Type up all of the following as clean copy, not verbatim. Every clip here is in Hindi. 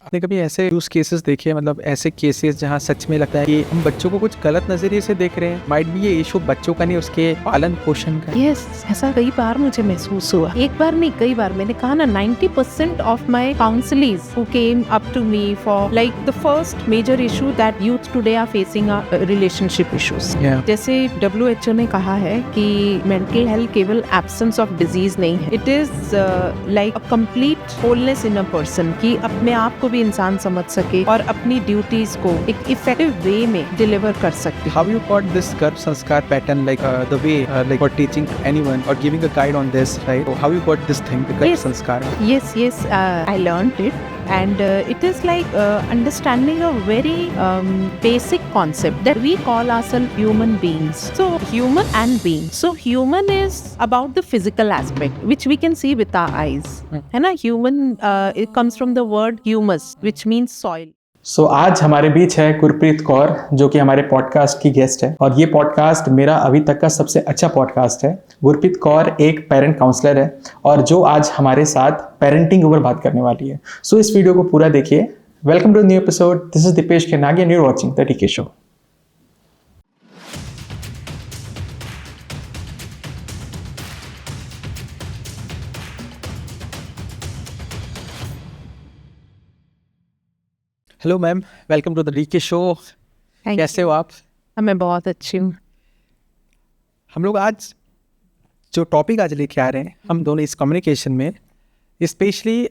आपने कभी ऐसे यूज केसेस देखे, मतलब ऐसे केसेस जहाँ सच में लगता है कि हम बच्चों को कुछ गलत नजरिए से देख रहे हैं? माइट भी ये इशू बच्चों का नहीं, उसके पालन पोषण का। यस, ऐसा कई बार मुझे महसूस हुआ। एक बार नहीं, कई बार। मैंने कहा ना, 90% of my counsellees who came up to me for like the first major issue that youth today are facing are relationship issues. जैसे WHO ने कहा है कि मेंटल हेल्थ केवल एब्सेंस ऑफ डिजीज नहीं है, it is like a complete wholeness in a person, कि अपने आप को भी इंसान समझ सके और अपनी ड्यूटीज को एक इफेक्टिव वे में डिलीवर कर सके। How you got this गर्भ संस्कार pattern, like the way like for teaching anyone or giving a guide on this, right? So how you got this thing, the गर्भ संस्कार? Yes, I learned it. And it is like understanding a very basic concept that we call ourselves human beings. So human and being. So human is about the physical aspect, which we can see with our eyes. है ना? Human it comes from the word humus, which means soil. सो आज हमारे बीच है गुरप्रीत कौर, जो कि हमारे पॉडकास्ट की गेस्ट है, और ये पॉडकास्ट मेरा अभी तक का सबसे अच्छा पॉडकास्ट है। गुरप्रीत कौर एक पेरेंट काउंसलर है और जो आज हमारे साथ पेरेंटिंग ऊपर बात करने वाली है। सो इस वीडियो को पूरा देखिए। Welcome to new episode. This is Dipesh Kenagi and you are watching the DK show. Hello ma'am, welcome to the DK show. कैसे हो आप? मैं बहुत अच्छी हूँ। हम लोग आज जो टॉपिक आज लेके आ रहे हैं, हम दोनों इस कम्युनिकेशन में स्पेशली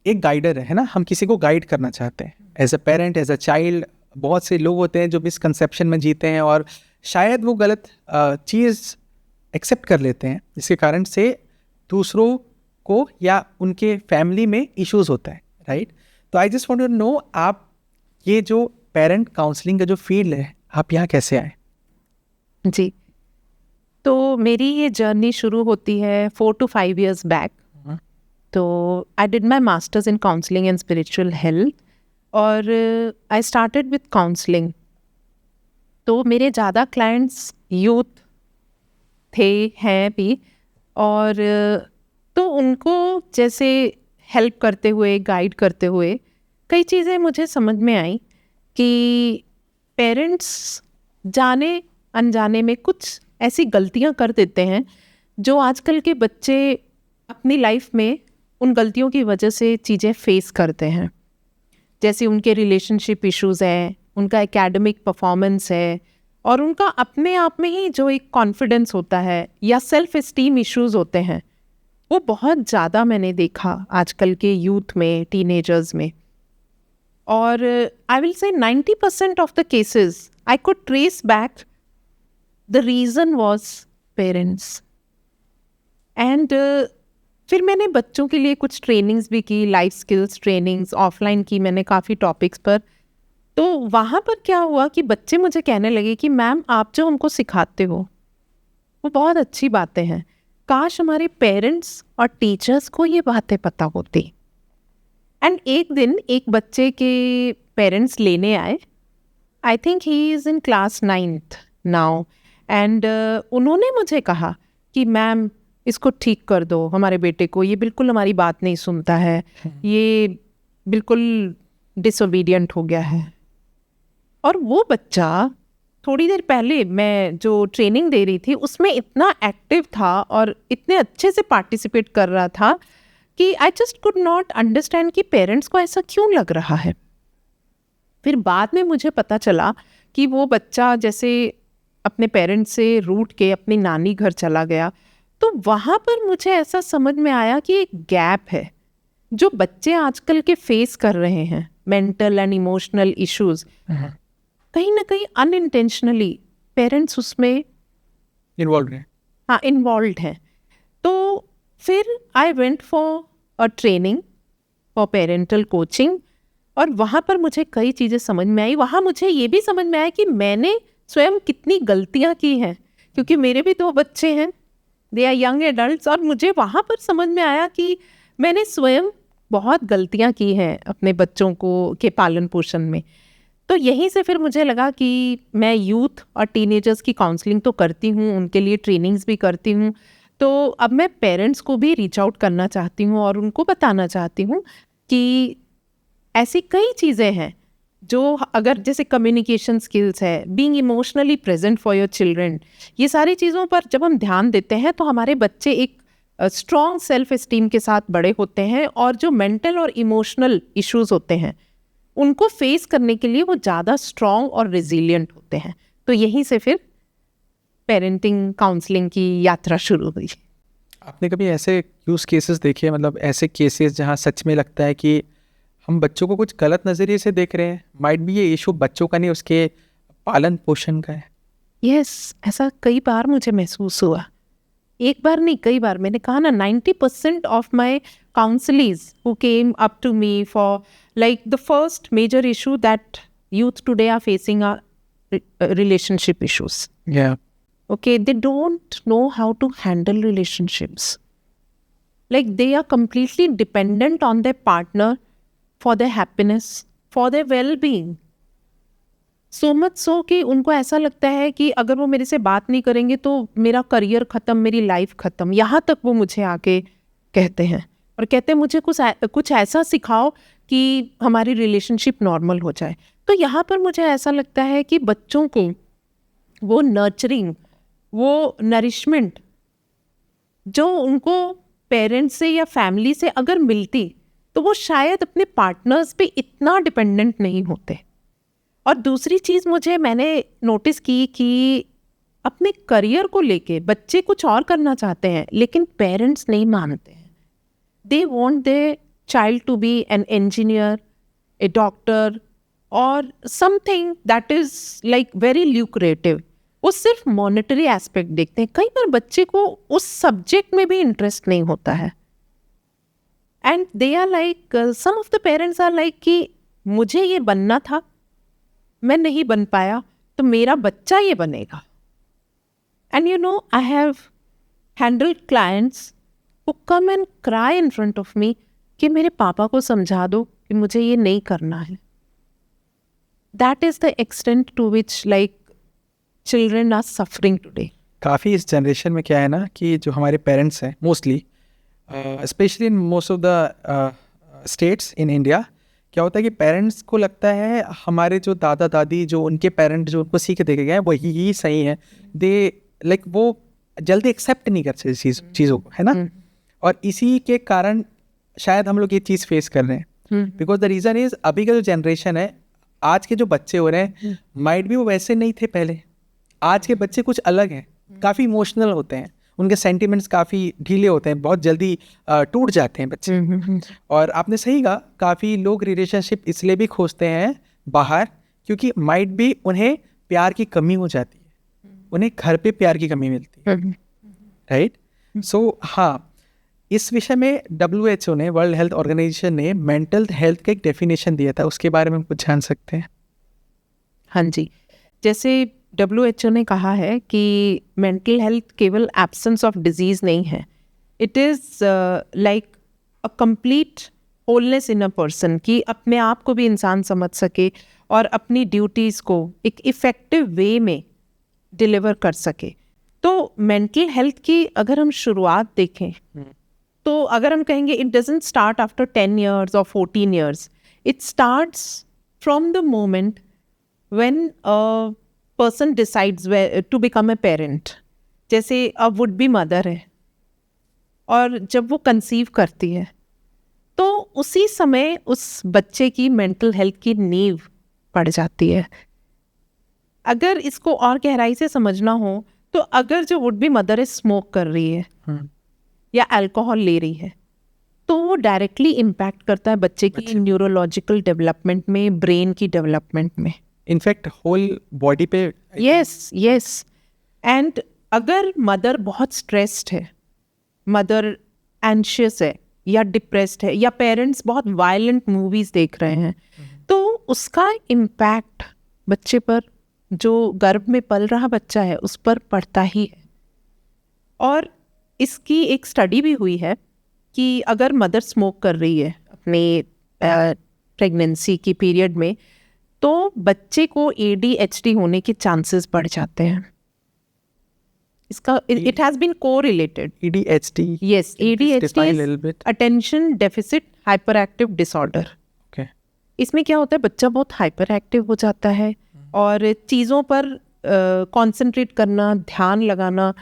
एक गाइडर है ना, हम किसी को गाइड करना चाहते हैं as a parent, as a child. बहुत से लोग होते हैं जो मिसकंसेप्शन में जीते हैं और शायद वो गलत चीज़ एक्सेप्ट कर लेते हैं, जिसके कारण से दूसरों को या उनके फैमिली में इश्यूज होता है, राइट? तो I just want to know, आप ये जो पेरेंट काउंसलिंग का जो फील्ड है, आप यहाँ कैसे आए? जी, तो मेरी ये जर्नी शुरू होती है 4 to 5 years बैक। तो I did my masters in counselling and spiritual health और आई स्टार्टेड विथ काउंसलिंग। तो मेरे ज़्यादा क्लाइंट्स यूथ हैं भी, और तो उनको जैसे हेल्प करते हुए, गाइड करते हुए कई चीज़ें मुझे समझ में आई कि पेरेंट्स जाने अनजाने में कुछ ऐसी गलतियां कर देते हैं जो आजकल के बच्चे अपनी लाइफ में उन गलतियों की वजह से चीज़ें फेस करते हैं। जैसे उनके रिलेशनशिप इश्यूज़ हैं, उनका एकेडमिक परफॉर्मेंस है, और उनका अपने आप में ही जो एक कॉन्फिडेंस होता है या सेल्फ एस्टीम इश्यूज़ होते हैं, वो बहुत ज़्यादा मैंने देखा आजकल के यूथ में, टीनेजर्स में। और I will say 90% of the cases I could trace back the reason was parents. And फिर मैंने बच्चों के लिए कुछ ट्रेनिंग्स भी की, लाइफ स्किल्स ट्रेनिंग्स ऑफलाइन की मैंने काफ़ी टॉपिक्स पर। तो वहाँ पर क्या हुआ कि बच्चे मुझे कहने लगे कि मैम, आप जो हमको सिखाते हो वो बहुत अच्छी बातें हैं, काश हमारे पेरेंट्स और टीचर्स को ये बातें पता होती। एंड एक दिन एक बच्चे के पेरेंट्स लेने आए। I think he is in class 9th now. And उन्होंने मुझे कहा कि मैम, इसको ठीक कर दो, हमारे बेटे को, ये बिल्कुल हमारी बात नहीं सुनता है, ये बिल्कुल डिसोबीडियंट हो गया है। और वो बच्चा थोड़ी देर पहले मैं जो ट्रेनिंग दे रही थी उसमें इतना एक्टिव था और इतने अच्छे से पार्टिसिपेट कर रहा था कि I just could not understand कि पेरेंट्स को ऐसा क्यों लग रहा है। फिर बाद में मुझे पता चला कि वो बच्चा जैसे अपने पेरेंट्स से रूठ के अपनी नानी घर चला गया। तो वहाँ पर मुझे ऐसा समझ में आया कि एक गैप है जो बच्चे आजकल के फेस कर रहे हैं, मेंटल एंड इमोशनल इश्यूज। कहीं ना कहीं अनइंटेंशनली पेरेंट्स उसमें इन्वॉल्व हैं। तो फिर I went for a training for parental coaching, और वहाँ पर मुझे कई चीज़ें समझ में आई। वहाँ मुझे ये भी समझ में आया कि मैंने स्वयं कितनी गलतियाँ की हैं, क्योंकि मेरे भी 2 बच्चे हैं, दे आर यंग एडल्ट्स। और मुझे वहाँ पर समझ में आया कि मैंने स्वयं बहुत गलतियाँ की हैं अपने बच्चों को के पालन पोषण में। तो यहीं से फिर मुझे लगा कि मैं यूथ और टीनेजर्स की काउंसलिंग तो करती हूँ, उनके लिए ट्रेनिंग्स भी करती हूँ। तो अब मैं पेरेंट्स को भी रीच आउट करना चाहती हूँ और उनको बताना चाहती हूँ कि ऐसी कई चीज़ें हैं जो अगर जैसे कम्युनिकेशन स्किल्स है, being emotionally present for your children, ये सारी चीज़ों पर जब हम ध्यान देते हैं तो हमारे बच्चे एक स्ट्रॉन्ग सेल्फ एस्टीम के साथ बड़े होते हैं, और जो मेंटल और इमोशनल इश्यूज होते हैं उनको फेस करने के लिए वो ज़्यादा स्ट्रॉन्ग और रिजिलियंट होते हैं। तो यहीं से फिर पेरेंटिंग काउंसलिंग की यात्रा शुरू हुई। आपने कभी ऐसे यूज़ केसेस देखे, मतलब ऐसे केसेस जहाँ सच में लगता है कि हम बच्चों को कुछ गलत नज़रिए से देख रहे हैं, माइट भी ये इशू बच्चों का नहीं उसके पालन पोषण का है? यस, ऐसा कई बार मुझे महसूस हुआ, एक बार नहीं कई बार। मैंने कहा ना 90% of my counsellees who came up to me for like the first major issue that youth today are facing are relationship issues. Yeah. Okay, they don't know how to handle relationships. Like they are completely dependent on their partner for their happiness, for their well-being. So much so कि उनको ऐसा लगता है कि अगर वो मेरे से बात नहीं करेंगे तो मेरा करियर ख़त्म, मेरी लाइफ ख़त्म। यहाँ तक वो मुझे आके कहते हैं, और कहते हैं मुझे कुछ ऐसा सिखाओ कि हमारी रिलेशनशिप नॉर्मल हो जाए। तो यहाँ पर मुझे ऐसा लगता है कि बच्चों को वो नर्चरिंग, वो नरिशमेंट जो उनको पेरेंट्स से या फैमिली से अगर मिलती तो वो शायद अपने पार्टनर्स पे इतना डिपेंडेंट नहीं होते। और दूसरी चीज़ मैंने नोटिस की कि अपने करियर को लेके बच्चे कुछ और करना चाहते हैं लेकिन पेरेंट्स नहीं मानते हैं। They want their child to be an engineer, a doctor और something that is like very lucrative. वो सिर्फ मॉनेटरी एस्पेक्ट देखते हैं। कई बार बच्चे को उस सब्जेक्ट में भी इंटरेस्ट नहीं होता है, and they are like, some of the parents are like कि मुझे ये बनना था, मैं नहीं बन पाया, तो मेरा बच्चा ये बनेगा। And you know, I have handled clients who come and cry in front of me कि मेरे पापा को समझा दो कि मुझे ये नहीं करना है। That is the extent to which like children are suffering today. काफ़ी इस जनरेशन में क्या है ना कि जो हमारे पेरेंट्स हैं mostly, specially in most of the states in India, क्या होता है कि पेरेंट्स को लगता है हमारे जो दादा दादी, जो उनके पेरेंट जो उनको सीख देखे गए हैं वही ही सही है। दे लाइक वो जल्दी एक्सेप्ट नहीं करते चीज़ों को, है ना। और इसी के कारण शायद हम लोग ये चीज़ फेस कर रहे हैं, बिकॉज द रीज़न इज़ अभी का जो जनरेशन है, आज के जो बच्चे हो रहे हैं माइट भी वो वैसे नहीं थे पहले। आज के बच्चे कुछ अलग हैं, काफ़ी इमोशनल होते हैं, उनके सेंटिमेंट्स काफ़ी ढीले होते हैं, बहुत जल्दी टूट जाते हैं बच्चे। और आपने सही कहा, काफ़ी लोग रिलेशनशिप इसलिए भी खोजते हैं बाहर क्योंकि माइट भी उन्हें प्यार की कमी हो जाती है, उन्हें घर पे प्यार की कमी मिलती है, राइट। सो हाँ, इस विषय में WHO ने, वर्ल्ड हेल्थ ऑर्गेनाइजेशन ने मेंटल हेल्थ का एक डेफिनेशन दिया था, उसके बारे में हम कुछ जान सकते हैं? हाँ जी, जैसे WHO ने कहा है कि मेंटल हेल्थ केवल एब्सेंस ऑफ डिजीज़ नहीं है, it is like a complete wholeness in a person, कि अपने आप को भी इंसान समझ सके और अपनी ड्यूटीज़ को एक इफ़ेक्टिव वे में डिलीवर कर सके। तो मेंटल हेल्थ की अगर हम शुरुआत देखें तो अगर हम कहेंगे it doesn't start after 10 years or 14 years, it starts from the moment when a person decides to become a parent. जैसे अ वुड बी मदर है और जब वो कंसीव करती है तो उसी समय उस बच्चे की मेंटल हेल्थ की नींव पड़ जाती है। अगर इसको और गहराई से समझना हो तो अगर जो वुड बी मदर स्मोक कर रही है या अल्कोहल ले रही है तो वो डायरेक्टली इम्पैक्ट करता है बच्चे की न्यूरोलॉजिकल डेवलपमेंट में, ब्रेन की डेवलपमेंट में, इनफैक्ट होल बॉडी पे। यस। एंड अगर मदर बहुत स्ट्रेस्ड है, मदर एंशियस है या डिप्रेस्ड है, या पेरेंट्स बहुत वायलेंट मूवीज देख रहे हैं, तो उसका इम्पैक्ट बच्चे पर, जो गर्भ में पल रहा बच्चा है, उस पर पड़ता ही है। और इसकी एक स्टडी भी हुई है कि अगर मदर स्मोक कर रही है अपने प्रेगनेंसी की पीरियड में तो बच्चे को ADHD होने के चांसेस बढ़ जाते हैं। इसका it has been correlated. ADHD? Yes, ADHD Define a is little bit. attention deficit hyperactive disorder. Okay. इसमें क्या होता है, बच्चा बहुत हाइपर एक्टिव हो जाता है और चीज़ों पर कंसंट्रेट करना, ध्यान लगाना,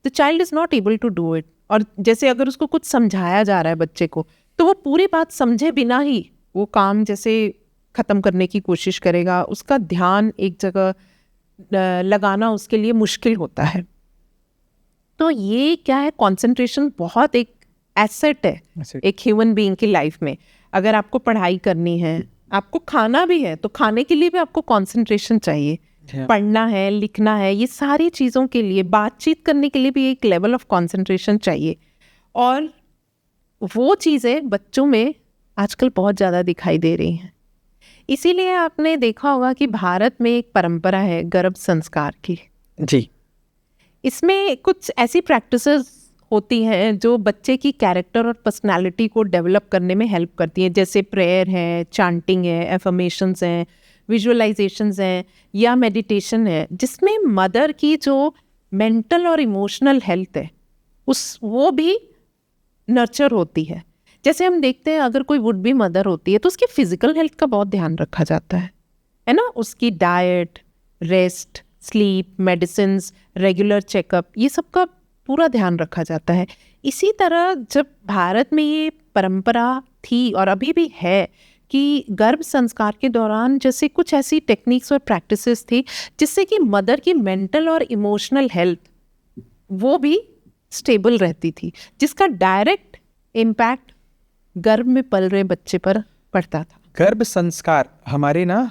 the child is not able to do it. और जैसे अगर उसको कुछ समझाया जा रहा है बच्चे को, तो वो पूरी बात समझे बिना ही वो काम जैसे ख़त्म करने की कोशिश करेगा, उसका ध्यान एक जगह लगाना उसके लिए मुश्किल होता है। तो ये क्या है, कंसंट्रेशन बहुत एक एसेट है एक ह्यूमन बीइंग की लाइफ में। अगर आपको पढ़ाई करनी है, आपको खाना भी है, तो खाने के लिए भी आपको कंसंट्रेशन चाहिए। पढ़ना है, लिखना है, ये सारी चीज़ों के लिए, बातचीत करने के लिए भी एक लेवल ऑफ कंसंट्रेशन चाहिए। और वो चीज़ें बच्चों में आजकल बहुत ज़्यादा दिखाई दे रही हैं। इसीलिए आपने देखा होगा कि भारत में एक परंपरा है गर्भ संस्कार की। जी। इसमें कुछ ऐसी प्रैक्टिसेस होती हैं जो बच्चे की कैरेक्टर और पर्सनालिटी को डेवलप करने में हेल्प करती हैं, जैसे प्रेयर है, चांटिंग है, एफर्मेशंस हैं, विजुअलाइजेशंस हैं या मेडिटेशन है, जिसमें मदर की जो मेंटल और इमोशनल हेल्थ है वो भी नर्चर होती है। जैसे हम देखते हैं अगर कोई वुड बी मदर होती है तो उसकी फिजिकल हेल्थ का बहुत ध्यान रखा जाता है ना, उसकी diet, rest, sleep, medicines, regular checkup, ये सब का पूरा ध्यान रखा जाता है। इसी तरह जब भारत में ये परंपरा थी और अभी भी है कि गर्भ संस्कार के दौरान जैसे कुछ ऐसी टेक्निक्स और प्रैक्टिसेस थी जिससे कि मदर की मेंटल और इमोशनल हेल्थ वो भी स्टेबल रहती थी, जिसका डायरेक्ट इम्पैक्ट गर्भ में पल रहे बच्चे पर पड़ता था। गर्भ संस्कार हमारे ना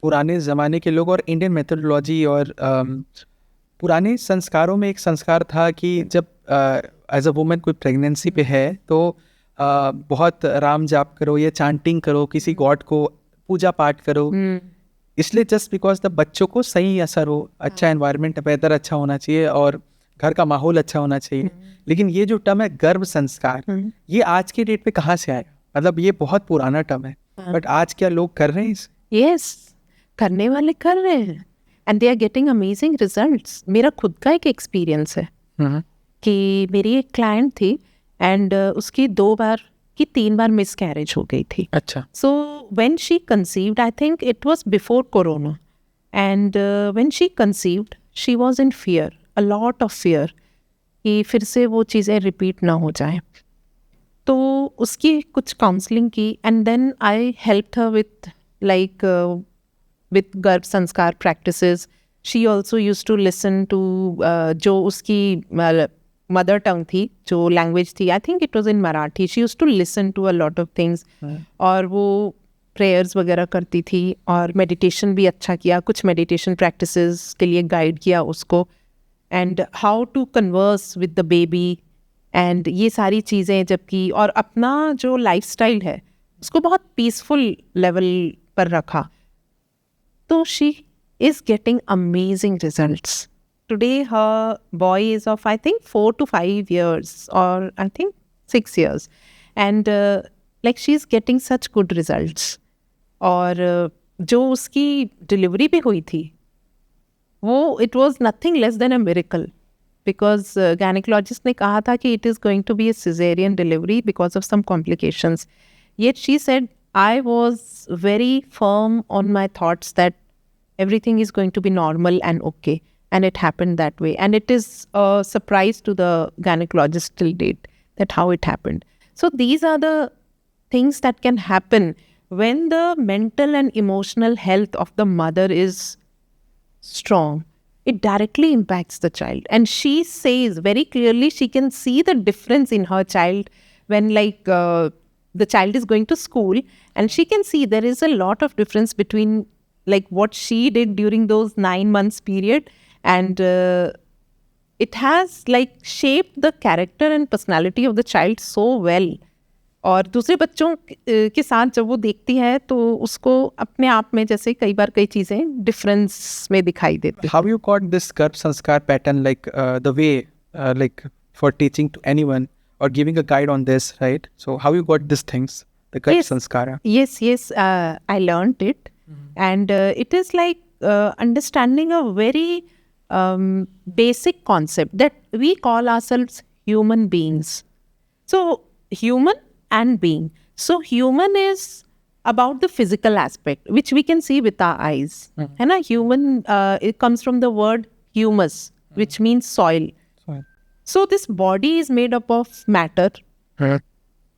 पुराने ज़माने के लोग और इंडियन मेथोडोलॉजी और पुराने संस्कारों में एक संस्कार था कि जब एज अ वुमेन कोई प्रेगनेंसी पे है तो बहुत राम जाप करो या चांटिंग करो, किसी गॉड को पूजा पाठ करो, इसलिए जस्ट बिकॉज द बच्चों को सही असर हो, अच्छा एनवायरनमेंट, वेदर अच्छा होना चाहिए और घर का माहौल अच्छा होना चाहिए। लेकिन ये जो टर्म है गर्भ संस्कार, ये आज के डेट पे कहाँ से आया? मतलब ये बहुत पुराना टर्म है, बट आज क्या लोग कर रहे हैं इसे? यस, करने वाले कर रहे हैं and they are getting amazing results. मेरा खुद का एक एक्सपीरियंस है कि मेरी एक क्लाइंट थी एंड उसकी 2 बार कि 3 बार मिसकैरेज हो गई थी। अच्छा। So when she conceived, I think it was before corona, and when she conceived she was in fear, a lot of fear कि फिर से वो चीज़ें रिपीट ना हो जाएं। तो उसकी कुछ काउंसलिंग की and then I helped her with like with गर्भ संस्कार practices. She also use to listen to जो उसकी मदर टंग थी, जो लैंग्वेज थी, I think it was in Marathi, she use to listen to a lot of things और वो प्रेयर्स वगैरह करती थी और मेडिटेशन भी अच्छा किया, कुछ मेडिटेशन प्रैक्टिसेस के लिए गाइड किया उसको, and how to converse with the baby and ये सारी चीज़ें, जबकि और अपना जो लाइफस्टाइल है उसको बहुत पीसफुल लेवल पर रखा। तो she is getting amazing results. Today her boy is of I think 4 to 5 years or I think 6 years and like she's getting such good results. और जो उसकी डिलीवरी भी हुई थी वो it was nothing less than a miracle because gynecologist ने कहा था कि it is going to be a cesarean delivery because of some complications. Yet she said I was very firm on my thoughts that everything is going to be normal and okay. And it happened that way. And it is a surprise to the gynecologist till date that how it happened. So these are the things that can happen when the mental and emotional health of the mother is strong. It directly impacts the child. And she says very clearly she can see the difference in her child when like the child is going to school and she can see there is a lot of difference between like what she did during those 9 months period and it has like shaped the character and personality of the child so well. और दूसरे बच्चों के साथ जब वो देखती है तो उसको अपने आप में जैसे कई बार कई चीज़ें डिफरेंस में दिखाई देती हैं। How you got this गर्भ संस्कार pattern like the way like for teaching to anyone or giving a guide on this, right? So how you got these things, the गर्भ संस्कार? Yes, I learned it and it is like understanding a very basic concept that we call ourselves human beings. So human and being. So human is about the physical aspect, which we can see with our eyes. है ना? Human, it comes from the word humus, which means soil. So this body is made up of matter,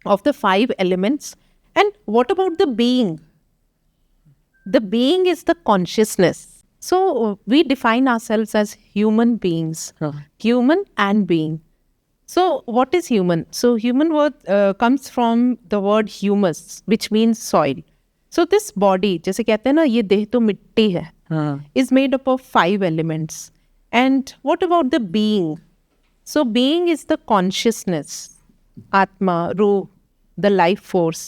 of the 5 elements. And what about the being? The being is the consciousness. So we define ourselves as human beings, human and being. So what is human? So human word comes from the word humus, which means soil. So this body, जैसे कहते हैं ना, ये देह तो मिट्टी है, is made up of 5 elements. And what about the being? So being is the consciousness, आत्मा, रूह, the life force.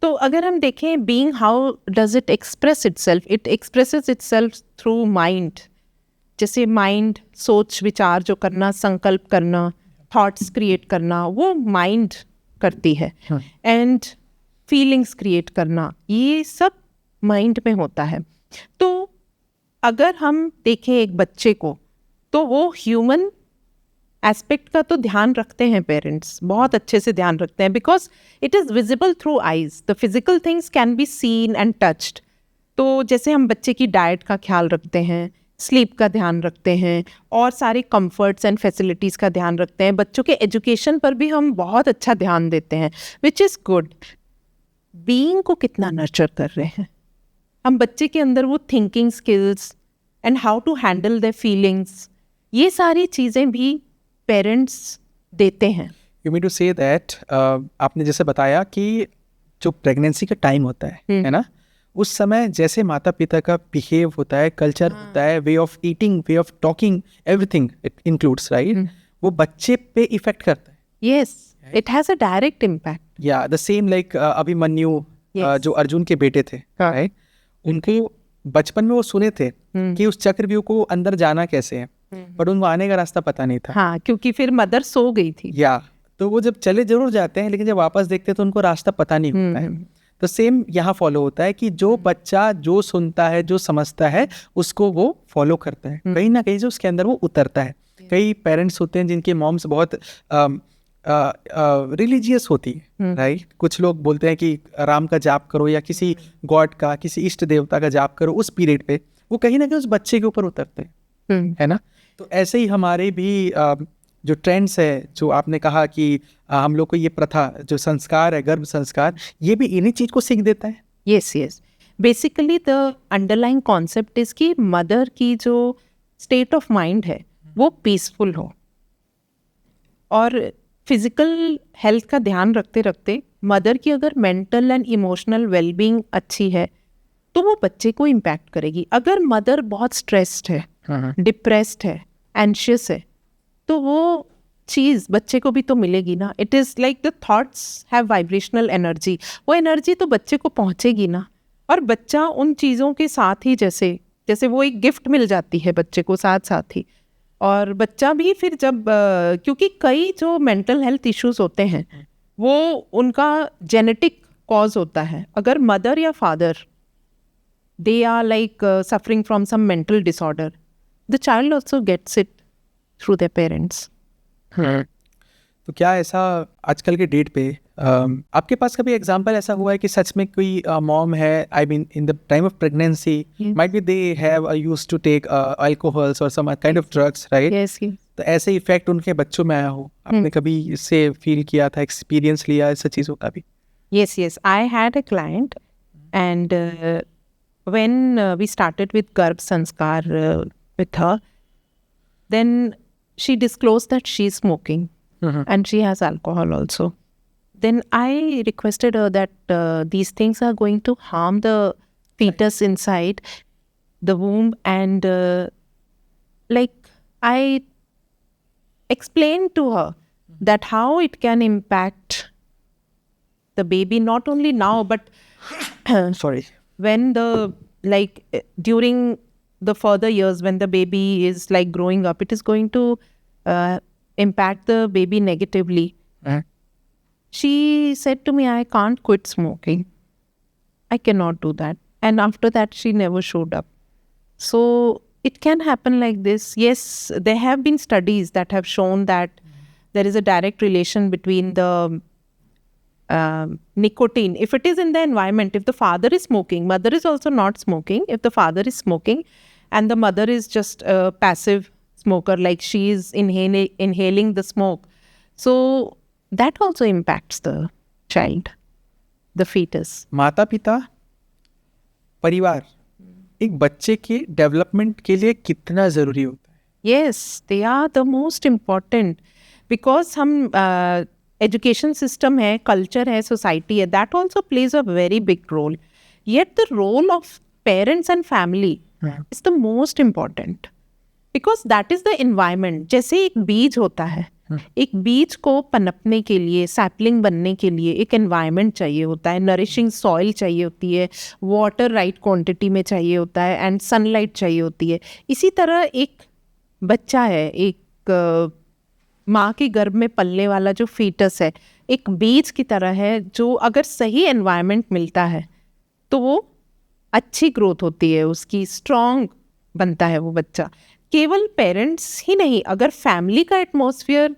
तो अगर हम देखें being, how does it express itself? It expresses itself through mind. जैसे माइंड, सोच विचार जो करना, संकल्प करना, थॉट्स क्रिएट करना, वो माइंड करती है. एंड फीलिंग्स क्रिएट करना, ये सब माइंड में होता है. तो अगर हम देखें एक बच्चे को, तो वो ह्यूमन एस्पेक्ट का तो ध्यान रखते हैं पेरेंट्स, बहुत अच्छे से ध्यान रखते हैं, because it is visible through eyes. The physical things can be seen and touched. तो जैसे हम बच्चे की डाइट का ख्याल रखते हैं, स्लीप का ध्यान रखते हैं, और सारे कंफर्ट्स एंड फैसिलिटीज़ का ध्यान रखते हैं, बच्चों के एजुकेशन पर भी हम बहुत अच्छा ध्यान देते हैं, विच इज़ गुड. बीइंग को कितना नर्चर कर रहे हैं हम बच्चे के अंदर? वो thinking skills and how to handle the feelings, ये सारी चीज़ें भी पेरेंट्स देते हैं. You mean to say that, आपने जैसे बताया कि जो प्रेगनेंसी का टाइम होता है ना, उस समय जैसे माता पिता का बिहेव होता है, कल्चर होता है, way of eating, way of talking, everything it includes, right, वो बच्चे पे इफेक्ट करता है. Yes, it has a direct impact. या द सेम लाइक अभिमन्यु, जो अर्जुन के बेटे थे, राइट, उनको बचपन में वो सुने थे कि उस चक्रव्यूह को अंदर जाना कैसे है, पर उनको आने का रास्ता पता नहीं था. हाँ, क्योंकि फिर मदर सो गई थी. या तो वो जब चले जरूर जाते हैं, लेकिन जब वापस देखते हैं तो उनको रास्ता पता नहीं होता है. तो सेम यहाँ फॉलो होता है कि जो बच्चा जो सुनता है, जो समझता है, उसको वो फॉलो करता है. कहीं ना कहीं जो उसके अंदर वो उतरता है. कई पेरेंट्स होते हैं जिनके मॉम्स बहुत रिलीजियस होती है, राइट. कुछ लोग बोलते हैं कि राम का जाप करो या किसी गॉड का, किसी इष्ट देवता का जाप करो उस पीरियड पे. वो कहीं ना कहीं उस बच्चे के ऊपर उतरते हैं, है ना. तो ऐसे ही हमारे भी जो ट्रेंड्स है, जो आपने कहा कि हम लोग को ये प्रथा, जो संस्कार है, गर्भ संस्कार, ये भी इन्हीं चीज को सीख देता है. Yes yes, basically the underlying concept is कि मदर की जो स्टेट ऑफ माइंड है वो पीसफुल हो, और फिजिकल हेल्थ का ध्यान रखते रखते मदर की अगर मेंटल एंड इमोशनल वेलबींग अच्छी है तो वो बच्चे को इम्पैक्ट करेगी. अगर मदर बहुत स्ट्रेस्ड है, डिप्रेस्ड है, एंशियस है, तो वो चीज़ बच्चे को भी तो मिलेगी ना. It is like the thoughts have vibrational energy. वो एनर्जी तो बच्चे को पहुंचेगी ना, और बच्चा उन चीज़ों के साथ ही, जैसे जैसे वो एक गिफ्ट मिल जाती है बच्चे को साथ साथ ही. और बच्चा भी फिर जब क्योंकि कई जो मेंटल हेल्थ इश्यूज होते हैं वो उनका जेनेटिक कॉज होता है. अगर मदर या father they are like suffering from some mental disorder, the child also gets it through their parents. तो क्या ऐसा आजकल के डेट पे आपके पास कभी एग्जांपल ऐसा हुआ है कि सच में कोई मॉम है, I mean in the time of pregnancy, might be they have used to take alcohols और some kind of drugs, right? Yes, तो ऐसे इफेक्ट उनके बच्चों में आया हो, आपने कभी इससे फील किया था, एक्सपीरियंस लिया ऐसा चीज़ों का भी? Yes, yes. I had a client, and when we started with Garbh Sanskar with her, then she disclosed that she's smoking and she has alcohol also. Then I requested her that these things are going to harm the fetus inside the womb, and like I explained to her that how it can impact the baby, not only now but Sorry. when the during the further years, when the baby is like growing up, it is going to impact the baby negatively. She said to me, I can't quit smoking. I cannot do that. And after that, she never showed up. So it can happen like this. Yes, there have been studies that have shown that there is a direct relation between the nicotine. If it is in the environment, if the father is smoking, mother is also not smoking. If the father is smoking and the mother is just a passive smoker, like she is inhaling the smoke, so that also impacts the child, the fetus. माता पिता परिवार एक बच्चे के डेवलपमेंट के लिए कितना ज़रूरी होता है? Yes, they are the most important because हम education system है, culture है, society है, that also plays a very big role. Yet the role of parents and family is the most important because that is the environment. जैसे एक बीज होता है, एक बीज को पनपने के लिए, सैपलिंग बनने के लिए एक एनवायरनमेंट चाहिए होता है, नरिशिंग सॉइल चाहिए होती है, वाटर राइट क्वांटिटी में चाहिए होता है एंड सनलाइट चाहिए होती है. इसी तरह एक बच्चा है, एक माँ के गर्भ में पलने वाला जो फीटस है, एक बीज की तरह है जो अगर सही एनवायरनमेंट मिलता है तो वो अच्छी ग्रोथ होती है, उसकी स्ट्रॉन्ग बनता है वो बच्चा. केवल पेरेंट्स ही नहीं, अगर फैमिली का एटमॉस्फेयर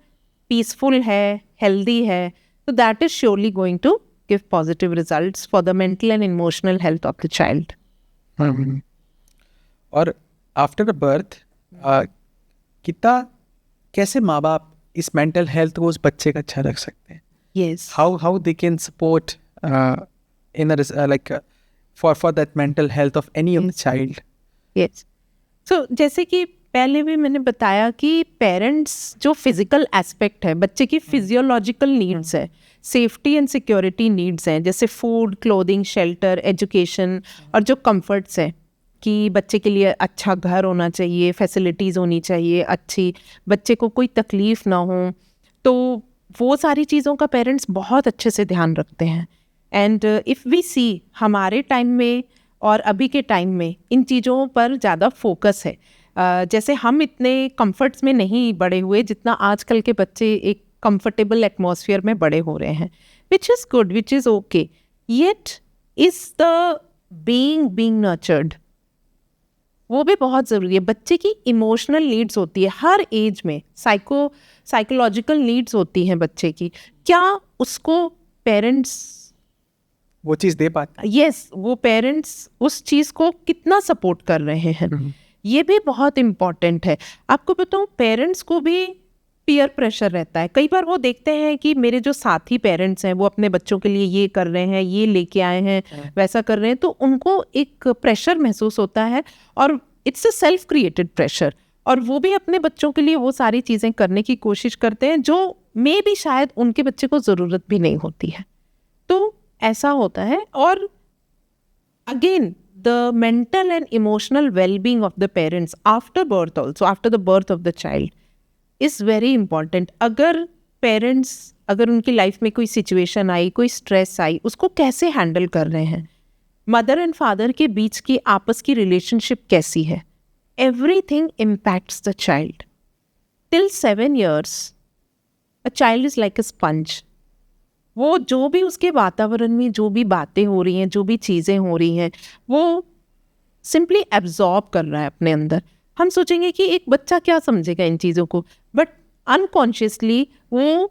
पीसफुल है, हेल्दी है, तो that is surely going to give positive results for the mental and emotional health of the child. और आफ्टर द बर्थ कितना कैसे माँ बाप इस मेंटल हेल्थ को उस बच्चे का अच्छा रख सकते हैं? Yes, how they can support in a like for that mental health of any of the child. Yes. So जैसे कि पहले भी मैंने बताया कि पेरेंट्स जो फिजिकल एस्पेक्ट है, बच्चे की फिजियोलॉजिकल नीड्स है, सेफ्टी एंड सिक्योरिटी नीड्स हैं, जैसे फूड, क्लोथिंग, शेल्टर, एजुकेशन और जो कंफर्ट्स हैं कि बच्चे के लिए अच्छा घर होना चाहिए, फैसिलिटीज़ होनी चाहिए अच्छी, बच्चे को कोई तकलीफ़ ना हो, तो वो सारी चीज़ों का पेरेंट्स बहुत अच्छे से ध्यान रखते हैं. एंड इफ़ वी सी हमारे टाइम में और अभी के टाइम में इन चीज़ों पर ज़्यादा फोकस है. जैसे हम इतने कंफर्ट्स में नहीं बड़े हुए जितना आजकल के बच्चे एक कंफर्टेबल एटमॉस्फेयर में बड़े हो रहे हैं, which is good, which is okay. Yet is the being nurtured, वो भी बहुत ज़रूरी है. बच्चे की इमोशनल नीड्स होती है हर एज में, साइकोलॉजिकल नीड्स होती हैं बच्चे की. क्या उसको पेरेंट्स वो चीज़ दे पाते? यस, वो पेरेंट्स उस चीज़ को कितना सपोर्ट कर रहे हैं, ये भी बहुत इम्पॉर्टेंट है. आपको बताऊँ, पेरेंट्स को भी पीयर प्रेशर रहता है. कई बार वो देखते हैं कि मेरे जो साथी पेरेंट्स हैं वो अपने बच्चों के लिए ये कर रहे हैं, ये लेके आए हैं, वैसा कर रहे हैं, तो उनको एक प्रेशर महसूस होता है और it's a self created pressure. और वो भी अपने बच्चों के लिए वो सारी चीज़ें करने की कोशिश करते हैं जो मे भी शायद उनके बच्चे को ज़रूरत भी नहीं होती है. तो ऐसा होता है. और again the mental and emotional wellbeing of the parents after birth, also after the birth of the child, is very important. अगर उनकी लाइफ में कोई सिचुएशन आई, कोई स्ट्रेस आई, उसको कैसे हैंडल कर रहे हैं, मदर एंड फादर के बीच की आपस की रिलेशनशिप कैसी है, everything impacts the child. Till 7 years a child is like a sponge. वो जो भी उसके वातावरण में जो भी बातें हो रही हैं, जो भी चीज़ें हो रही हैं, वो सिंपली एब्जॉर्ब कर रहा है अपने अंदर. हम सोचेंगे कि एक बच्चा क्या समझेगा इन चीज़ों को, बट अनकॉन्शियसली वो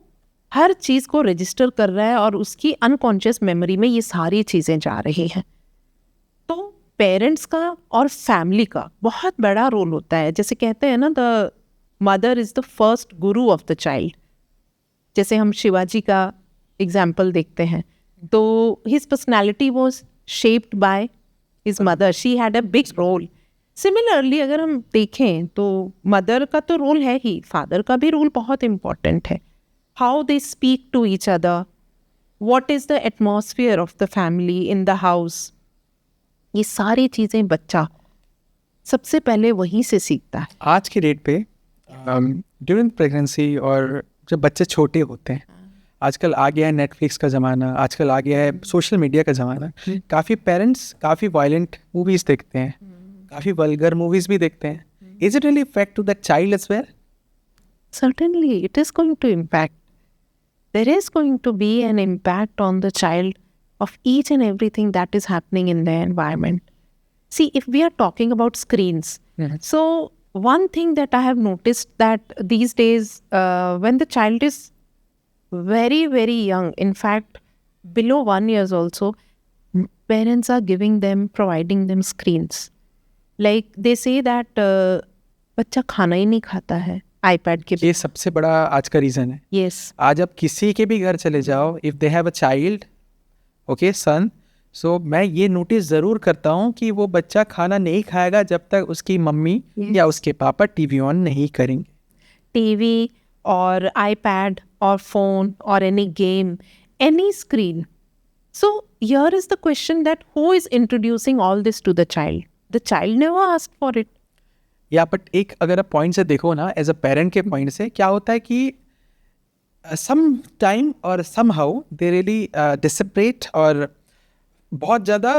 हर चीज़ को रजिस्टर कर रहा है और उसकी अनकॉन्शियस मेमोरी में ये सारी चीज़ें जा रही हैं. तो पेरेंट्स का और फैमिली का बहुत बड़ा रोल होता है. जैसे कहते हैं ना, the mother is the first guru of the child. जैसे हम शिवाजी का एग्जाम्पल देखते हैं, तो his personality was shaped by his mother. She had a big role. Similarly अगर हम देखें तो मदर का तो रोल है ही, फादर का भी रोल बहुत इम्पॉर्टेंट है. How they speak to each other, what is the atmosphere of the family in the house, ये सारी चीज़ें बच्चा सबसे पहले वहीं से सीखता है. आज के डेट पे ड्यूरिंग प्रेगनेंसी और जब बच्चे छोटे होते हैं, आजकल आ गया है नेटफ्लिक्स का ज़माना, आजकल आ गया है सोशल मीडिया का ज़माना. काफ़ी पेरेंट्स काफ़ी वायलेंट मूवीज़ देखते हैं, काफ़ी वल्गर मूवीज़ भी देखते हैं. Is it really effect to the child as well? Certainly, it is going to impact. There is going to be an impact on the child of each and everything that is happening in the environment. See, if we are talking about screens, so one thing that I have noticed that these days, when the child is very, very young, in fact, below 1 years also, parents are providing them screens. Like they say that बच्चा खाना ही नहीं खाता है iPad के ये सबसे बड़ा आज का रीज़न है. Yes. आज आप किसी के भी घर चले जाओ, if they have a child, okay son, so मैं ये नोटिस ज़रूर करता हूँ कि वो बच्चा खाना नहीं खाएगा जब तक उसकी मम्मी या उसके पापा टीवी ऑन नहीं करेंगे. TV or iPad or phone or any game, any screen. So here is the question that who is introducing all this to the child? The child never asked for it. या बट एक अगर आप पॉइंट से देखो ना, एज अ पेरेंट के पॉइंट से क्या होता है कि सम टाइम और सम हाउ दे रियली डिसप्रेट और बहुत ज़्यादा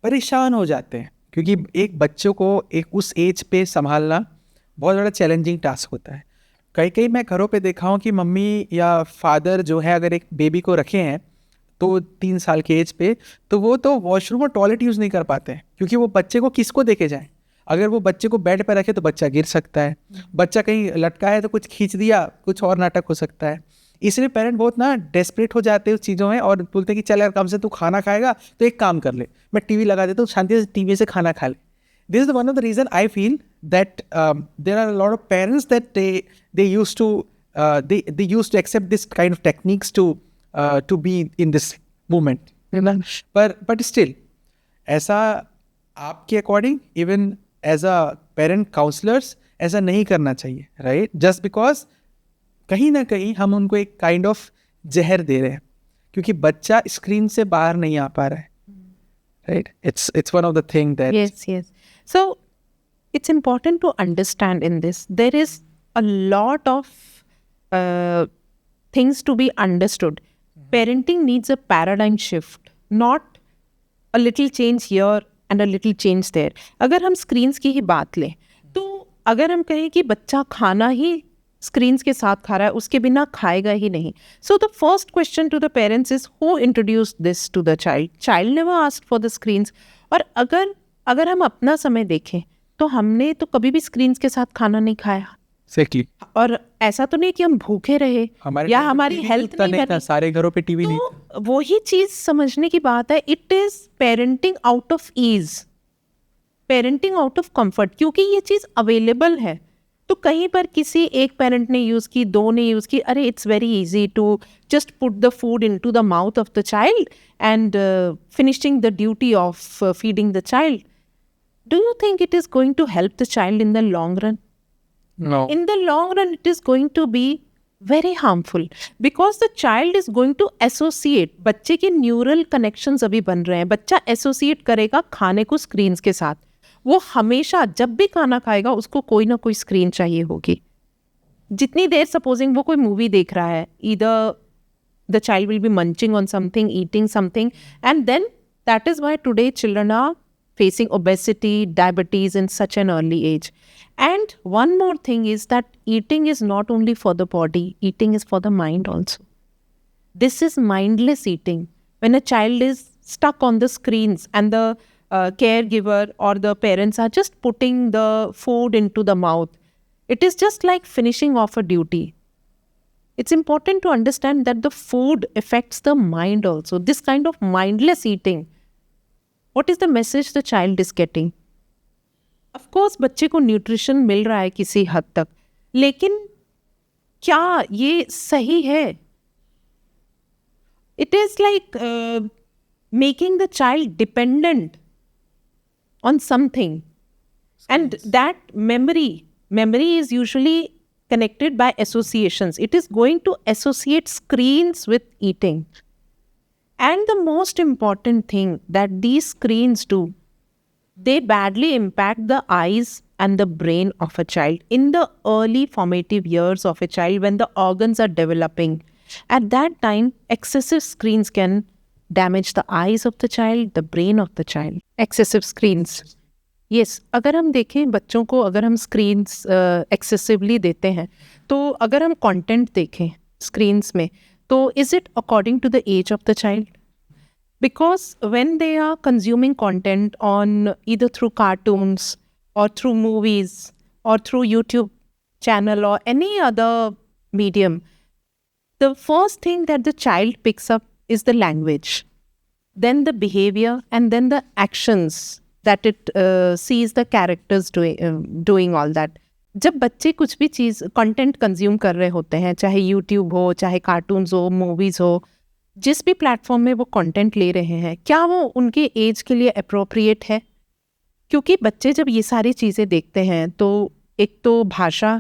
परेशान हो जाते हैं, क्योंकि एक बच्चों को एक उस एज पे संभालना बहुत बड़ा चैलेंजिंग टास्क होता है. कई मैं घरों पे देखा हूँ कि मम्मी या फादर जो है अगर एक बेबी को रखे हैं तो 3 साल के एज पे, तो वो तो वॉशरूम और टॉयलेट यूज़ नहीं कर पाते हैं, क्योंकि वो बच्चे को किसको देके जाएं. अगर वो बच्चे को बेड पर रखे तो बच्चा गिर सकता है, बच्चा कहीं लटका है तो कुछ खींच दिया, कुछ और नाटक हो सकता है. इसलिए पेरेंट बहुत ना डेस्परेट हो जाते हैं उस चीज़ों में और बोलते हैं कि चल यार, कम से तू खाना खाएगा तो एक काम कर ले, मैं टीवी लगा देता हूँ, शांति से टीवी से खाना खा ले. This is one of the reason I feel that there are a lot of parents that they used to they used to accept this kind of techniques to be in this movement. But still, ऐसा आपके according even as a parent counsellors ऐसा नहीं करना चाहिए, राइट? जस्ट बिकॉज कहीं ना कहीं हम उनको एक काइंड ऑफ जहर दे रहे हैं, क्योंकि बच्चा स्क्रीन से बाहर नहीं आ पा रहा है, right? It's one of the thing that Yes. So it's important to understand in this. There is a lot of things to be understood. Parenting needs a paradigm shift, not a little change here and a little change there. अगर हम screens की ही बात लें, तो अगर हम कहें कि बच्चा खाना ही screens के साथ खा रहा है, उसके बिना खाएगा ही नहीं. So the first question to the parents is, who introduced this to the child? Child never asked for the screens. और अगर हम अपना समय देखें तो हमने तो कभी भी स्क्रीन्स के साथ खाना नहीं खाया. Exactly. और ऐसा तो नहीं कि हम भूखे रहे या हमारी हेल्थ नहीं बनी. सारे घरों पे टीवी नहीं. तो वही चीज समझने की बात है. It is parenting out of ease, parenting out of comfort, क्योंकि ये चीज अवेलेबल है. तो कहीं पर किसी एक पेरेंट ने यूज की, 2 ने यूज की, अरे it's very easy to just put the food into the mouth of the child and finishing the duty of feeding the child. Do you think it is going to help the child in the long run? No. In the long run, it is going to be very harmful because the child is going to associate. बच्चे के न्यूरल कनेक्शंस अभी बन रहे हैं. बच्चा एसोसिएट करेगा खाने को स्क्रीन्स के साथ. वो हमेशा जब भी खाना खाएगा उसको कोई ना कोई स्क्रीन चाहिए होगी. जितनी देर सपोजिंग वो कोई मूवी देख रहा है, either the child will be munching on something, eating something, and then that is why today children are facing obesity, diabetes in such an early age. And one more thing is that eating is not only for the body, eating is for the mind also. This is mindless eating. When a child is stuck on the screens and the caregiver or the parents are just putting the food into the mouth, it is just like finishing off a duty. It's important to understand that the food affects the mind also. This kind of mindless eating, what is the message the child is getting? Of course, बच्चे को न्यूट्रिशन मिल रहा है किसी हद तक, लेकिन क्या ये सही है? It is like making the child dependent on something. And that memory is usually connected by associations. It is going to associate screens with eating. And the most important thing that these screens do, they badly impact the eyes and the brain of a child in the early formative years of a child when the organs are developing. At that time, excessive screens can damage the eyes of the child, the brain of the child. Excessive screens. Yes, अगर हम देखें बच्चों को, अगर हम screens excessively देते हैं, तो अगर हम content देखें screens में, so is it according to the age of the child? Because when they are consuming content on either through cartoons or through movies or through YouTube channel or any other medium, the first thing that the child picks up is the language, then the behavior, and then the actions that it sees the characters doing all that. जब बच्चे कुछ भी चीज़ कंटेंट कंज्यूम कर रहे होते हैं, चाहे यूट्यूब हो, चाहे कार्टून्स हो, मूवीज़ हो, जिस भी प्लेटफॉर्म में वो कंटेंट ले रहे हैं, क्या वो उनके एज के लिए अप्रोप्रिएट है? क्योंकि बच्चे जब ये सारी चीज़ें देखते हैं तो एक तो भाषा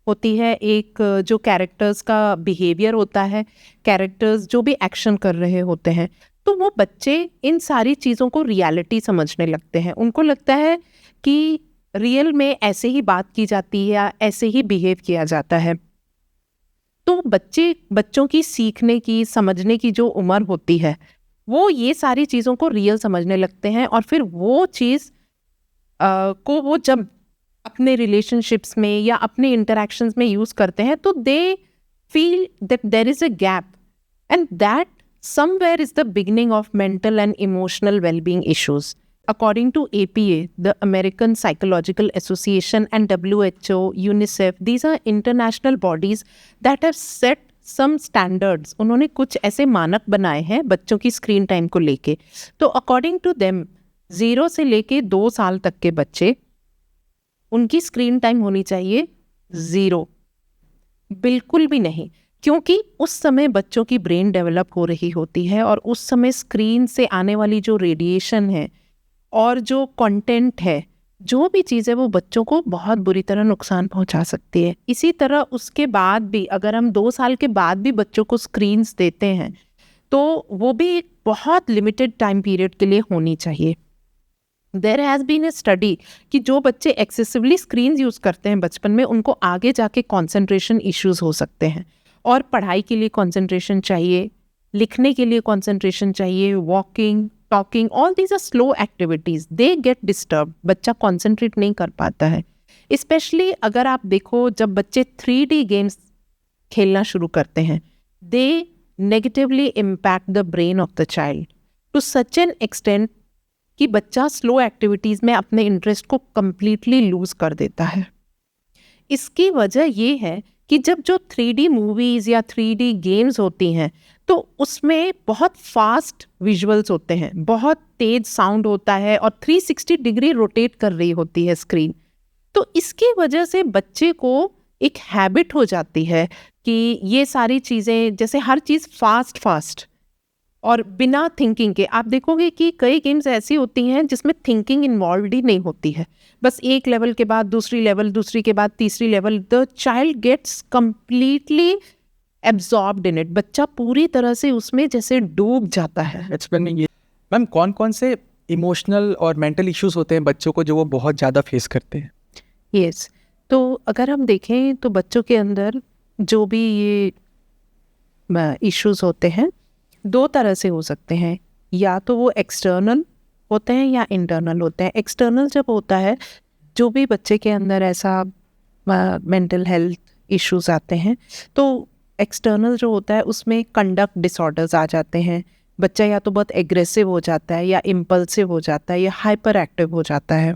होती है, एक जो कैरेक्टर्स का बिहेवियर होता है, कैरेक्टर्स जो भी एक्शन कर रहे होते हैं, तो वो बच्चे इन सारी चीज़ों को रियलिटी समझने लगते हैं। उनको लगता है कि रियल में ऐसे ही बात की जाती है या ऐसे ही बिहेव किया जाता है। तो बच्चों की सीखने की, समझने की जो उम्र होती है, वो ये सारी चीज़ों को रियल समझने लगते हैं और फिर वो चीज़ को वो जब अपने रिलेशनशिप्स में या अपने इंटरेक्शंस में यूज़ करते हैं तो they feel that there is a gap and that somewhere is the beginning of mental and emotional wellbeing issues. According to APA, the American Psychological Association, and WHO, UNICEF, these are international bodies that have set some standards. उन्होंने कुछ ऐसे मानक बनाए हैं बच्चों की स्क्रीन टाइम को लेके. तो अकॉर्डिंग टू देम 0 से लेके 2 साल तक के बच्चे, उनकी स्क्रीन टाइम होनी चाहिए 0, बिल्कुल भी नहीं, क्योंकि उस समय बच्चों की ब्रेन डेवलप हो रही होती है और उस समय स्क्रीन से आने वाली जो रेडिएशन है और जो कंटेंट है, जो भी चीज़ है, वो बच्चों को बहुत बुरी तरह नुकसान पहुंचा सकती है. इसी तरह उसके बाद भी अगर हम 2 साल के बाद भी बच्चों को स्क्रीन्स देते हैं तो वो भी एक बहुत लिमिटेड टाइम पीरियड के लिए होनी चाहिए. There has been a study कि जो बच्चे एक्सेसिवली स्क्रीन्स यूज़ करते हैं बचपन में, उनको आगे जाके कॉन्सेंट्रेशन इश्यूज़ हो सकते हैं. और पढ़ाई के लिए कॉन्सेंट्रेशन चाहिए, लिखने के लिए कॉन्सेंट्रेशन चाहिए, walking, talking, all these are slow activities, they get disturb. बच्चा कॉन्सेंट्रेट नहीं कर पाता है. स्पेशली अगर आप देखो, जब बच्चे 3D गेम्स खेलना शुरू करते हैं, they negatively impact the brain of the child to such an extent कि बच्चा स्लो एक्टिविटीज़ में अपने इंटरेस्ट को कम्प्लीटली लूज कर देता है. इसकी वजह ये है कि जब जो 3D मूवीज़ या 3D गेम्स होती हैं तो उसमें बहुत फास्ट विजुअल्स होते हैं, बहुत तेज साउंड होता है और 360 डिग्री रोटेट कर रही होती है स्क्रीन. तो इसकी वजह से बच्चे को एक हैबिट हो जाती है कि ये सारी चीज़ें, जैसे हर चीज़ फास्ट और बिना थिंकिंग के. आप देखोगे कि कई गेम्स ऐसी होती हैं जिसमें थिंकिंग इन्वॉल्वड ही नहीं होती है. बस एक लेवल के बाद दूसरी लेवल, दूसरी के बाद तीसरी level, the child gets completely absorbed in it. बच्चा पूरी तरह से उसमें जैसे डूब जाता है. मैम, कौन कौन से इमोशनल और मेंटल इश्यूज होते हैं बच्चों को जो वो बहुत ज़्यादा फेस करते हैं? यस, तो अगर हम देखें तो बच्चों के अंदर जो भी ये इश्यूज होते हैं 2 तरह से हो सकते हैं. या तो वो एक्सटर्नल होते हैं या इंटरनल होते हैं. एक्सटर्नल जब होता है, जो भी बच्चे के अंदर ऐसा मेंटल हेल्थ इश्यूज आते हैं, तो एक्सटर्नल जो होता है उसमें कंडक्ट डिसऑर्डर्स आ जाते हैं. बच्चा या तो बहुत एग्रेसिव हो जाता है या इम्पल्सिव हो जाता है या हाइपर एक्टिव हो जाता है,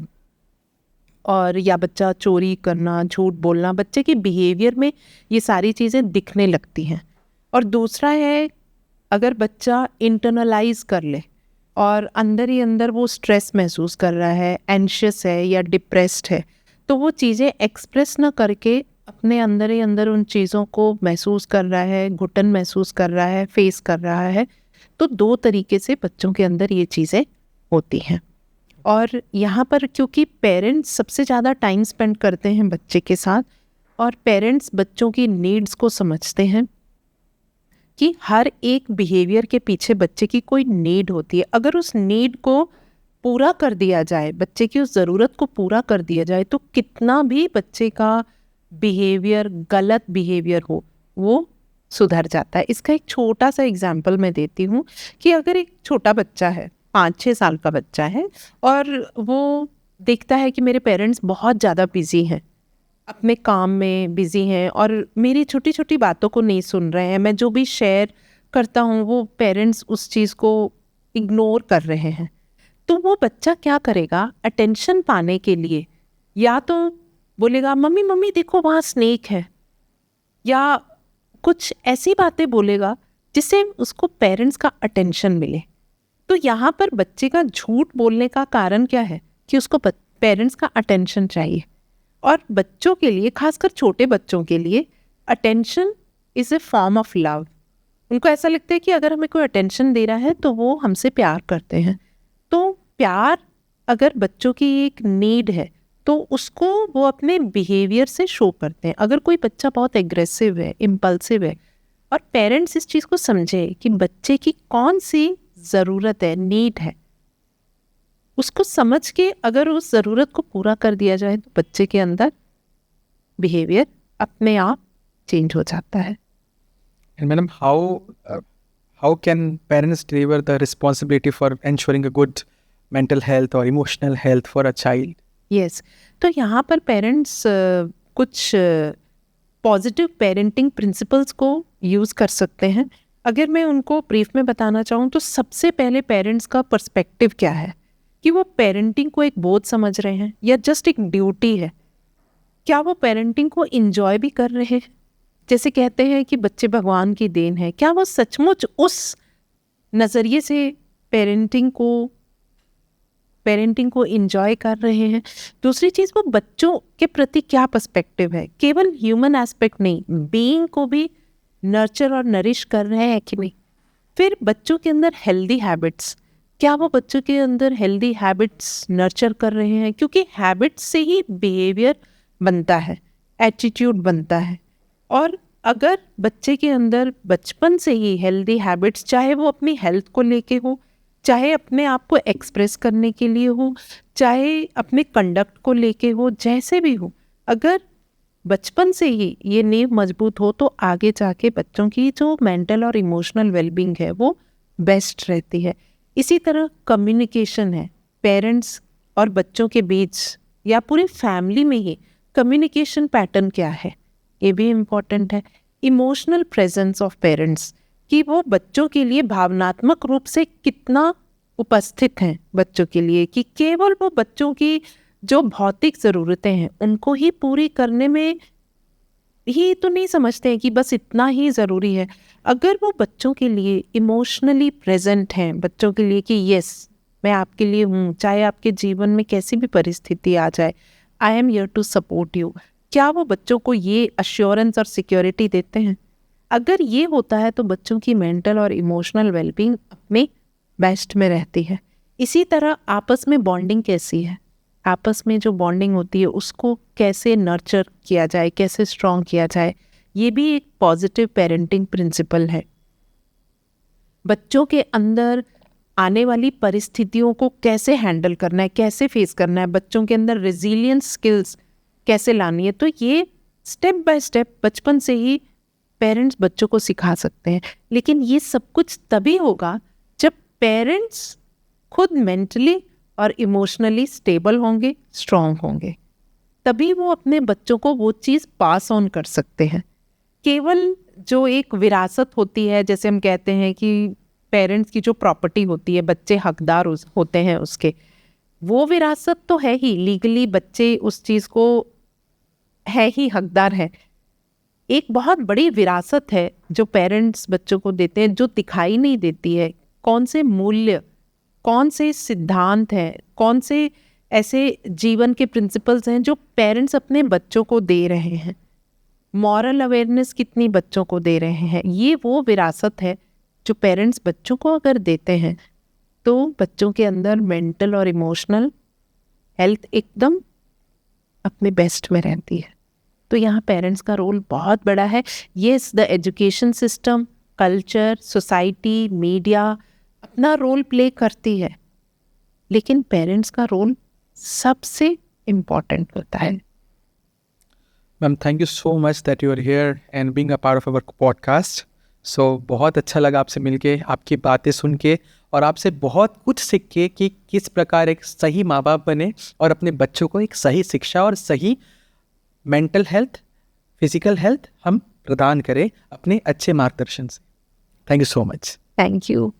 और या बच्चा चोरी करना, झूठ बोलना, बच्चे के बिहेवियर में ये सारी चीज़ें दिखने लगती हैं. और दूसरा है, अगर बच्चा इंटरनलाइज कर ले और अंदर ही अंदर वो स्ट्रेस महसूस कर रहा है, एंशियस है या डिप्रेस्ड है, तो वो चीज़ें एक्सप्रेस ना करके अपने अंदर ही अंदर उन चीज़ों को महसूस कर रहा है, घुटन महसूस कर रहा है, फेस कर रहा है. तो 2 तरीके से बच्चों के अंदर ये चीज़ें होती हैं. और यहाँ पर क्योंकि पेरेंट्स सबसे ज़्यादा टाइम स्पेंड करते हैं बच्चे के साथ, और पेरेंट्स बच्चों की नीड्स को समझते हैं कि हर एक बिहेवियर के पीछे बच्चे की कोई नीड होती है. अगर उस नीड को पूरा कर दिया जाए, बच्चे की उस ज़रूरत को पूरा कर दिया जाए, तो कितना भी बच्चे का बिहेवियर, गलत बिहेवियर हो, वो सुधर जाता है. इसका एक छोटा सा एग्जाम्पल मैं देती हूँ कि अगर एक छोटा बच्चा है, 5-6 साल का बच्चा है, और वो देखता है कि मेरे पेरेंट्स बहुत ज़्यादा बिजी हैं, अपने काम में बिजी हैं और मेरी छोटी छोटी बातों को नहीं सुन रहे हैं, मैं जो भी शेयर करता हूँ वो पेरेंट्स उस चीज़ को इग्नोर कर रहे हैं, तो वो बच्चा क्या करेगा, अटेंशन पाने के लिए या तो बोलेगा मम्मी मम्मी देखो वहाँ स्नेक है, या कुछ ऐसी बातें बोलेगा जिससे उसको पेरेंट्स का अटेंशन मिले। तो यहाँ पर बच्चे का झूठ बोलने का कारण क्या है कि उसको पेरेंट्स का अटेंशन चाहिए। और बच्चों के लिए, खासकर छोटे बच्चों के लिए, attention is a form of love. उनको ऐसा लगता है कि अगर हमें कोई अटेंशन दे रहा है तो वो हमसे प्यार करते हैं। तो प्यार अगर बच्चों की एक नीड है तो उसको वो अपने बिहेवियर से शो करते हैं। अगर कोई बच्चा बहुत एग्रेसिव है, इम्पल्सिव है, और पेरेंट्स इस चीज़ को समझे कि बच्चे की कौन सी ज़रूरत है, नीड है, उसको समझ के अगर उस ज़रूरत को पूरा कर दिया जाए तो बच्चे के अंदर बिहेवियर अपने आप चेंज हो जाता है। And madam, how can parents deliver the responsibility for ensuring a good mental health or emotional health for a child? Yes, तो यहाँ पर पेरेंट्स कुछ पॉजिटिव पेरेंटिंग प्रिंसिपल्स को यूज़ कर सकते हैं। अगर मैं उनको ब्रीफ में बताना चाहूँ तो सबसे पहले पेरेंट्स का पर्सपेक्टिव क्या है, कि वो पेरेंटिंग को एक बोझ समझ रहे हैं या जस्ट एक ड्यूटी है। क्या वो पेरेंटिंग को इंजॉय भी कर रहे हैं? जैसे कहते हैं कि बच्चे भगवान की देन है, क्या वो सचमुच उस नज़रिए से पेरेंटिंग को इंजॉय कर रहे हैं? दूसरी चीज़, वो बच्चों के प्रति क्या पर्सपेक्टिव है, केवल ह्यूमन एस्पेक्ट नहीं, बीइंग को भी नर्चर और नरिश कर रहे हैं कि नहीं? फिर बच्चों के अंदर हेल्दी हैबिट्स, क्या वो बच्चों के अंदर हेल्दी हैबिट्स नर्चर कर रहे हैं? क्योंकि हैबिट्स से ही बिहेवियर बनता है, एटीट्यूड बनता है। और अगर बच्चे के अंदर बचपन से ही हेल्दी हैबिट्स, चाहे वो अपनी हेल्थ को लेके हो, चाहे अपने आप को एक्सप्रेस करने के लिए हो, चाहे अपने कंडक्ट को लेके हो, जैसे भी हो, अगर बचपन से ही ये नींव मजबूत हो तो आगे जाके बच्चों की जो मेंटल और इमोशनल वेलबींग है वो बेस्ट रहती है। इसी तरह कम्युनिकेशन है, पेरेंट्स और बच्चों के बीच या पूरी फैमिली में ही कम्युनिकेशन पैटर्न क्या है, ये भी इम्पॉर्टेंट है। इमोशनल प्रेजेंस ऑफ पेरेंट्स, कि वो बच्चों के लिए भावनात्मक रूप से कितना उपस्थित हैं बच्चों के लिए, कि केवल वो बच्चों की जो भौतिक ज़रूरतें हैं उनको ही पूरी करने में ही तो नहीं समझते हैं कि बस इतना ही ज़रूरी है। अगर वो बच्चों के लिए इमोशनली प्रेजेंट हैं, बच्चों के लिए कि यस मैं आपके लिए हूँ, चाहे आपके जीवन में कैसी भी परिस्थिति आ जाए, I am here to support you, क्या वो बच्चों को ये अश्योरेंस और सिक्योरिटी देते हैं? अगर ये होता है तो बच्चों की मेंटल और इमोशनल वेलबींग अपने बेस्ट में रहती है। इसी तरह आपस में बॉन्डिंग कैसी है, आपस में जो बॉन्डिंग होती है उसको कैसे नर्चर किया जाए, कैसे स्ट्रॉन्ग किया जाए, ये भी एक पॉजिटिव पेरेंटिंग प्रिंसिपल है। बच्चों के अंदर आने वाली परिस्थितियों को कैसे हैंडल करना है, कैसे फेस करना है, बच्चों के अंदर रेजिलियंस स्किल्स कैसे लानी है, तो ये स्टेप बाय स्टेप बचपन से ही पेरेंट्स बच्चों को सिखा सकते हैं। लेकिन ये सब कुछ तभी होगा जब पेरेंट्स खुद मेंटली और इमोशनली स्टेबल होंगे, स्ट्रॉन्ग होंगे, तभी वो अपने बच्चों को वो चीज़ पास ऑन कर सकते हैं। केवल जो एक विरासत होती है, जैसे हम कहते हैं कि पेरेंट्स की जो प्रॉपर्टी होती है बच्चे हकदार होते हैं उसके, वो विरासत तो है ही, लीगली बच्चे उस चीज़ को है ही हकदार है। एक बहुत बड़ी विरासत है जो पेरेंट्स बच्चों को देते हैं, जो दिखाई नहीं देती है। कौन से मूल्य, कौन से सिद्धांत हैं, कौन से ऐसे जीवन के प्रिंसिपल्स हैं जो पेरेंट्स अपने बच्चों को दे रहे हैं, मॉरल अवेयरनेस कितनी बच्चों को दे रहे हैं, ये वो विरासत है जो पेरेंट्स बच्चों को अगर देते हैं तो बच्चों के अंदर मेंटल और इमोशनल हेल्थ एकदम अपने बेस्ट में रहती है। तो यहाँ पेरेंट्स का रोल बहुत बड़ा है। Yes, the education system, culture, society, media अपना रोल प्ले करती है, लेकिन पेरेंट्स का रोल सबसे इम्पॉर्टेंट होता है। Ma'am, thank you so much that you are here and being a part of our podcast. So बहुत अच्छा लगा आपसे मिलके, आपकी बातें सुन के और आपसे बहुत कुछ सीख के कि किस प्रकार एक सही माँ बाप बने और अपने बच्चों को एक सही शिक्षा और सही मेंटल हेल्थ, फिजिकल हेल्थ हम प्रदान करें अपने अच्छे मार्गदर्शन से। Thank you so much. Thank you,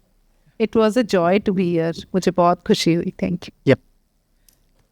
it was a joy to be here, मुझे बहुत खुशी हुई। Thank you. यप।